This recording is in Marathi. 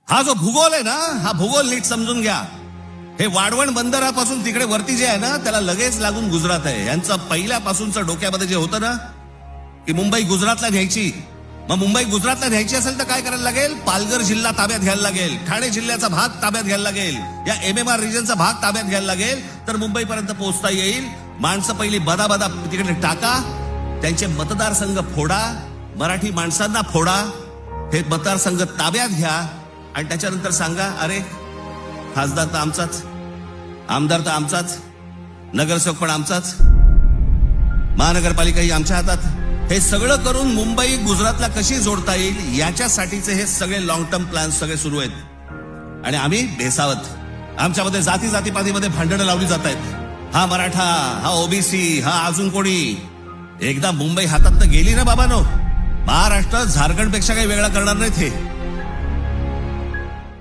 हा जो भूगोल आहे ना, हा भूगोल नीट समजून घ्या. हे वाढवण बंदरापासून तिकडे वरती जे आहे ना, त्याला लगेच लागून गुजरात आहे. यांचं पहिल्यापासूनचं डोक्यामध्ये जे होतं ना, की मुंबई गुजरातला न्यायची. मग मुंबई गुजरातला न्यायची असेल तर काय करायला लागेल? पालघर जिल्हा ताब्यात घ्यायला लागेल, ठाणे जिल्ह्याचा भाग ताब्यात घ्यायला लागेल, या MMR रिजनचा भाग ताब्यात घ्यायला लागेल, तर मुंबईपर्यंत पोहोचता येईल. माणसं पहिली बदा तिकडे टाका, त्यांचे मतदारसंघ फोडा, मराठी माणसांना फोडा, हे मतदारसंघ ताब्यात घ्या आणि त्याच्यानंतर सांगा, अरे खासदार तर आमचाच, आमदार तर आमचाच, नगरसेवक पण आमचाच, महानगरपालिकाही आमच्या हातात. हे सगळं करून मुंबई गुजरातला कशी जोडता येईल याच्यासाठीचे हे सगळे लॉंग टर्म प्लॅन सगळे सुरू आहेत. आणि आम्ही भेसावत, आमच्यामध्ये जातीपातीमध्ये भांडणं लावली जात आहेत. हा मराठा, हा OBC, हा अजून कोणी. एकदा मुंबई हातात तर गेली ना बाबांनो, महाराष्ट्र झारखंड पेक्षा काही वेगळा करणार नाहीत हे.